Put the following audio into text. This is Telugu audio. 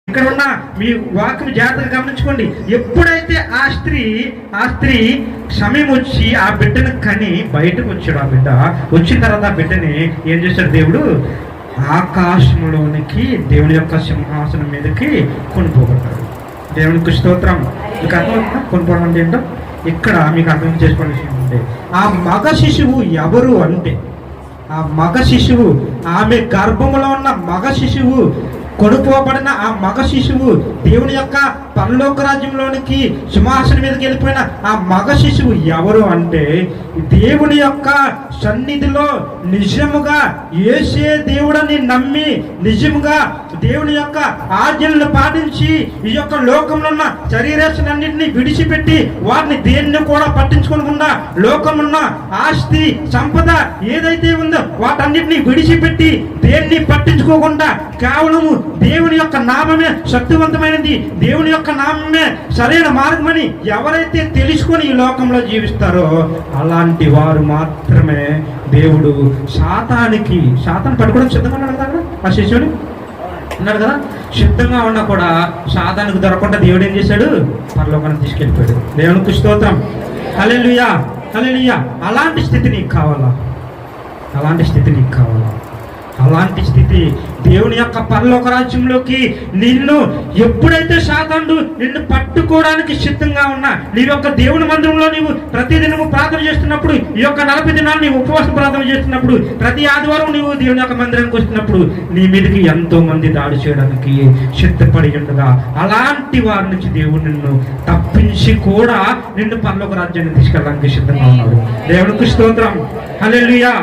ఇక్కడ ఉన్న మీ వాక్యం జాగ్రత్తగా గమనించుకోండి. ఎప్పుడైతే ఆ స్త్రీ సమయం వచ్చి ఆ బిడ్డను కని బయటకు వచ్చాడు, ఆ బిడ్డ వచ్చిన తర్వాత ఆ బిడ్డని ఏం చేశాడు దేవుడు? ఆకాశంలోనికి దేవుని యొక్క సింహాసనం మీదకి కొనుపోగొట్టాడు. దేవునికి స్తోత్రం. మీకు అర్థం కొనుపోవడం అంటే ఏంటో ఇక్కడ మీకు అర్థం చేసుకోవాల్సిన విషయం అంటే, ఆ మగ శిశువు ఎవరు అంటే, ఆ మగ శిశువు, ఆమె గర్భంలో ఉన్న మగ శిశువు, కొనుక్కోబడిన ఆ మగ శిశువు దేవుని యొక్క పరలోక రాజ్యంలోనికి సింహాసనం మీదకి వెళ్ళిపోయిన ఆ మగ శిశువు ఎవరు అంటే, దేవుని యొక్క సన్నిధిలో నిజముగా యేసే దేవుడని నమ్మి నిజముగా దేవుని యొక్క ఆజ్ఞలను పాటించి ఈ యొక్క లోకంలో ఉన్న శరీరాశలన్నింటినీ విడిచిపెట్టి వాటిని దేన్ని కూడా పట్టించుకోకుండా లోకమున్న ఆస్తి సంపద ఏదైతే ఉందో వాటన్నిటిని విడిచిపెట్టి దేన్ని పట్టించుకోకుండా కేవలము దేవుని యొక్క నామమే శక్తివంతమైనది, దేవుని యొక్క నామమే సరైన మార్గమని ఎవరైతే తెలుసుకొని ఈ లోకంలో జీవిస్తారో అలాంటి వారు మాత్రమే దేవుడు సాతాను పట్టుకోవడం సిద్ధంగా ఉన్నాడు కదా. ఆ శిశువుని ఉన్నాడు కదా, సిద్ధంగా ఉన్నా కూడా సాతానుకు దొరకకుండా దేవుడు ఏం చేశాడు? పరలోకానికి తీసుకెళ్ళిపోయాడు. దేవునికి స్తోత్రం. హల్లెలూయా, హల్లెలూయా. అలాంటి స్థితి నీకు కావాలా? అలాంటి స్థితి నీకు కావాలా? అలాంటి స్థితి దేవుని యొక్క పరలోక రాజ్యంలోకి నిన్ను ఎప్పుడైతే సాతానుడు నిన్ను పట్టుకోవడానికి సిద్ధంగా ఉన్నా, నీ యొక్క దేవుని మందిరంలో నీవు ప్రతిదినము ప్రార్థన చేస్తున్నప్పుడు, ఈ యొక్క 40 దినాలు నీవు ఉపవాస ప్రార్థన చేస్తున్నప్పుడు, ప్రతి ఆదివారం నీవు దేవుని యొక్క మందిరానికి వస్తున్నప్పుడు నీ మీదకి ఎంతో మంది దాడి చేయడానికి సిద్ధపడి ఉండగా, అలాంటి వారి నుంచి దేవుడు నిన్ను తప్పించి కూడా నిన్ను పరలోక రాజ్యాన్ని తీసుకెళ్ళడానికి సిద్ధంగా ఉన్నాడు. దేవునికి స్తోత్రం. హల్లెలూయా.